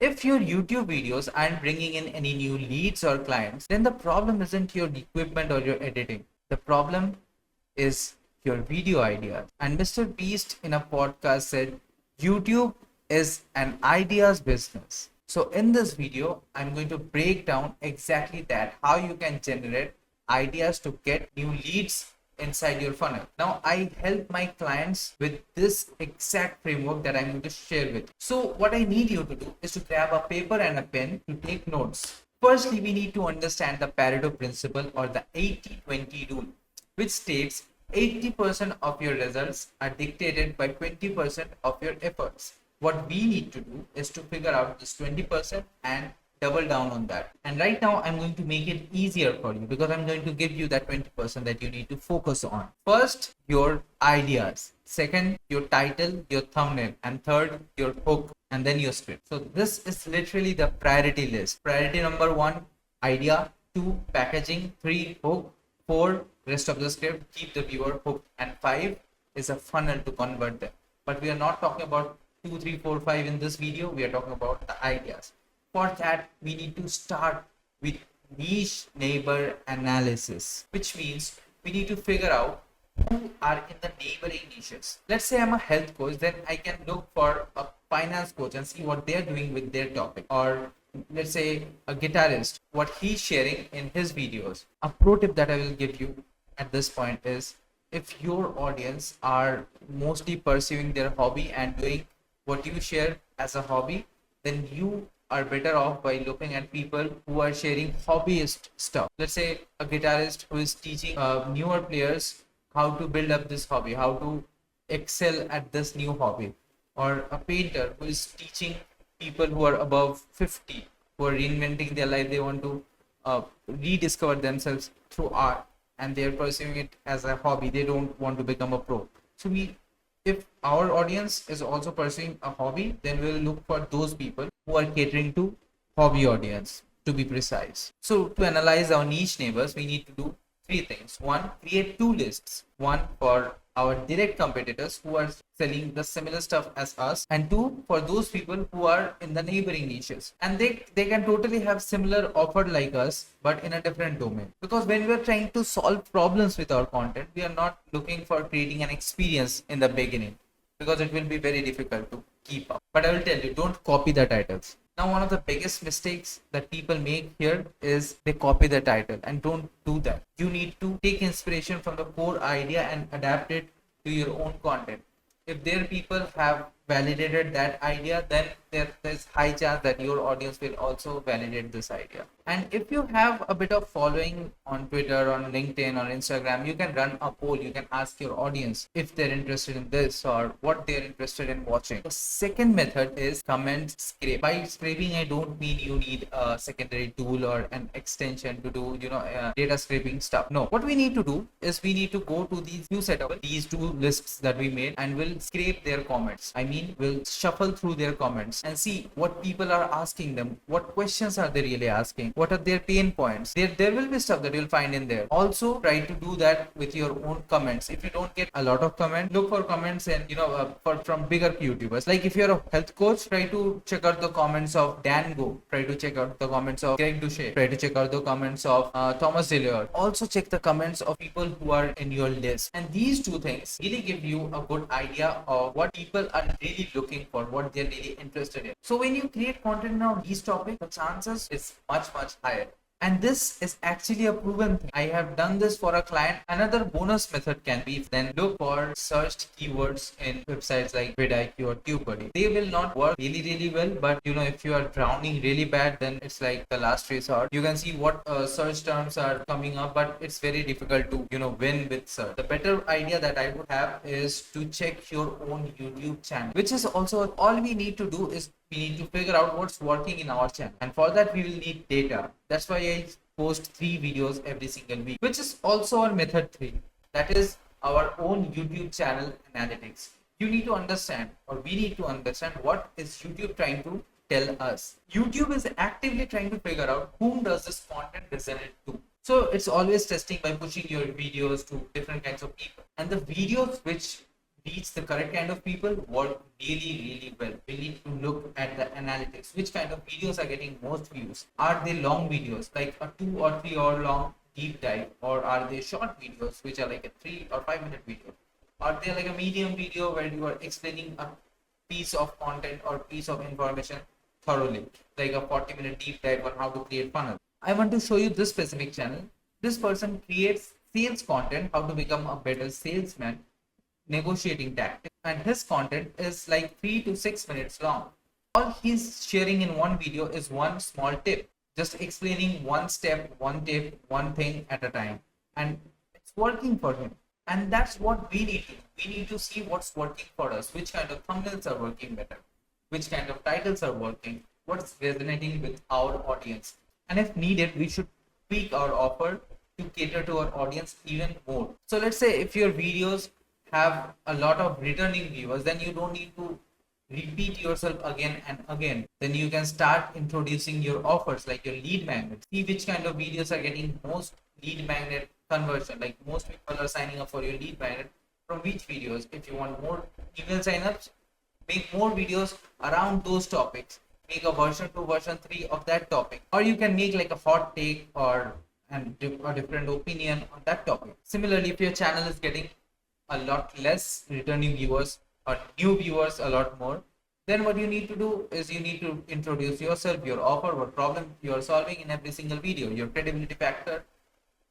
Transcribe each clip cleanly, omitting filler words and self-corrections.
If your YouTube videos aren't bringing in any new leads or clients, then the problem isn't your equipment or your editing. The problem is your video ideas. And Mr. Beast in a podcast said, YouTube is an ideas business. So in this video, I'm going to break down exactly that, how you can generate ideas to get new leads inside your funnel. Now, I help my clients with this exact framework that I'm going to share with you. So what I need you to do is to grab a paper and a pen to take notes. Firstly, we need to understand the Pareto principle, or the 80-20 rule, which states 80% of your results are dictated by 20% of your efforts. What we need to do is to figure out this 20% and double down on that. And right now I'm going to make it easier for you, because I'm going to give you that 20% that you need to focus on. First, your ideas. Second, your title, your thumbnail. And third, your hook, and then your script. So this is literally the priority list. Priority number 1, idea. 2, packaging. 3, hook. 4, rest of the script, keep the viewer hooked. And 5 is a funnel to convert them. But we are not talking about 2, 3, 4, 5 in this video. We are talking about the ideas. For that, we need to start with niche neighbor analysis, which means we need to figure out who are in the neighboring niches. Let's say I'm a health coach, then I can look for a finance coach and see what they're doing with their topic. Or let's say a guitarist, what he's sharing in his videos. A pro tip that I will give you at this point is, if your audience are mostly pursuing their hobby and doing what you share as a hobby, then you are better off by looking at people who are sharing hobbyist stuff. Let's say a guitarist who is teaching newer players how to build up this hobby, how to excel at this new hobby. Or a painter who is teaching people who are above 50, who are reinventing their life. They want to rediscover themselves through art, and they are pursuing it as a hobby. They don't want to become a pro. So if our audience is also pursuing a hobby, then we'll look for those people who are catering to hobby audience, to be precise. So to analyze our niche neighbors, we need to do 3 things. 1, create 2 lists. 1 for our direct competitors who are selling the similar stuff as us, and 2 for those people who are in the neighboring niches, and they can totally have similar offer like us, but in a different domain. Because when we are trying to solve problems with our content, we are not looking for creating an experience in the beginning, because it will be very difficult to keep up. But I will tell you, don't copy the titles. Now, one of the biggest mistakes that people make here is they copy the title, and don't do that. You need to take inspiration from the core idea and adapt it to your own content. If their people have validated that idea, then there's high chance that your audience will also validate this idea. And if you have a bit of following on Twitter, on LinkedIn, on Instagram, you can run a poll. You can ask your audience if they're interested in this or what they're interested in watching. The second method is comment scrape. By scraping, I don't mean you need a secondary tool or an extension to do data scraping stuff. No, what we need to do is we need to go to these 2 lists that we made, and we'll scrape their comments. I mean, we'll shuffle through their comments and see what people are asking them, what questions are they really asking, what are their pain points. There will be stuff that you'll find in there. Also, try to do that with your own comments. If you don't get a lot of comments, look for comments and from bigger YouTubers. Like if you're a health coach, try to check out the comments of Dan Go. Try to check out the comments of Greg Douchet. Try to check out the comments of Thomas Delior. Also check the comments of people who are in your list. And these 2 things really give you a good idea of what people are really looking for, what they're really interested in. So when you create content on these topics, the chances is much higher. And this is actually a proven thing. I have done this for a client. Another bonus method can be then look for searched keywords in websites like vidIQ or TubeBuddy. They will not work really well, but if you are drowning really bad, then it's like the last resort. You can see what search terms are coming up, but it's very difficult to win with search. The better idea that I would have is to check your own YouTube channel, which is also all we need to do. Is we need to figure out what's working in our channel, and for that we will need data. That's why I post 3 videos every single week, which is also our method 3, that is our own YouTube channel analytics. You need to understand, or we need to understand, what is YouTube trying to tell us. YouTube is actively trying to figure out whom does this content resonate to. So it's always testing by pushing your videos to different kinds of people, and the videos which reach the correct kind of people work really well. We need to look at the analytics. Which kind of videos are getting most views? Are they long videos like a 2 or 3 hour long deep dive, or are they short videos which are like a 3 or 5 minute video? Are they like a medium video where you are explaining a piece of content or piece of information thoroughly, like a 40-minute deep dive on how to create funnels? I want to show you this specific channel. This person creates sales content, how to become a better salesman, negotiating tactics, and his content is like 3 to 6 minutes long. All he's sharing in one video is one small tip, just explaining one step, one tip, one thing at a time, and it's working for him. And that's what we need to do. We need to see what's working for us, which kind of thumbnails are working better, which kind of titles are working, what's resonating with our audience. And if needed, we should tweak our offer to cater to our audience even more. So let's say if your videos have a lot of returning viewers, then you don't need to repeat yourself again and again. Then you can start introducing your offers like your lead magnets. See which kind of videos are getting most lead magnet conversion, like most people are signing up for your lead magnet from which videos. If you want more email signups, make more videos around those topics, make a version 2 version 3 of that topic, or you can make like a hot take or a different opinion on that topic. Similarly, if your channel is getting a lot less returning viewers or new viewers a lot more, then what you need to do is you need to introduce yourself, your offer, what problem you are solving in every single video, your credibility factor,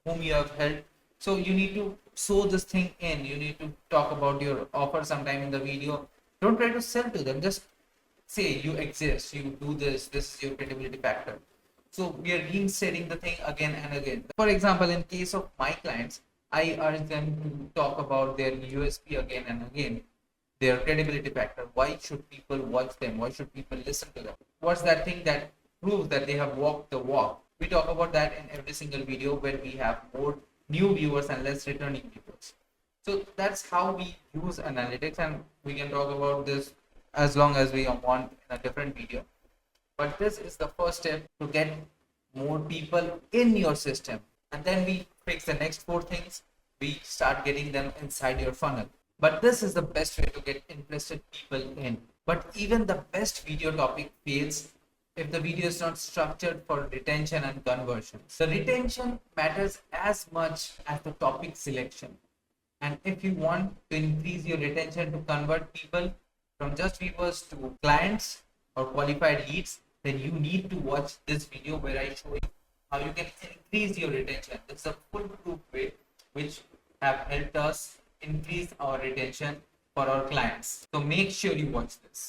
whom you have helped. So you need to sew this thing in. You need to talk about your offer sometime in the video. Don't try to sell to them, just say you exist, you do this is your credibility factor. So we are reinstating the thing again and again. For example, in case of my clients, I urge them to talk about their USP again and again, their credibility factor. Why should people watch them? Why should people listen to them? What's that thing that proves that they have walked the walk? We talk about that in every single video where we have more new viewers and less returning viewers. So that's how we use analytics, and we can talk about this as long as we want in a different video. But this is the first step to get more people in your system. And then we fix the next 4 things. We start getting them inside your funnel. But this is the best way to get interested people in. But even the best video topic fails if the video is not structured for retention and conversion. The retention matters as much as the topic selection. And if you want to increase your retention to convert people from just viewers to clients or qualified leads, then you need to watch this video where I show you how you can increase your retention. This is a foolproof way which have helped us increase our retention for our clients. So make sure you watch this.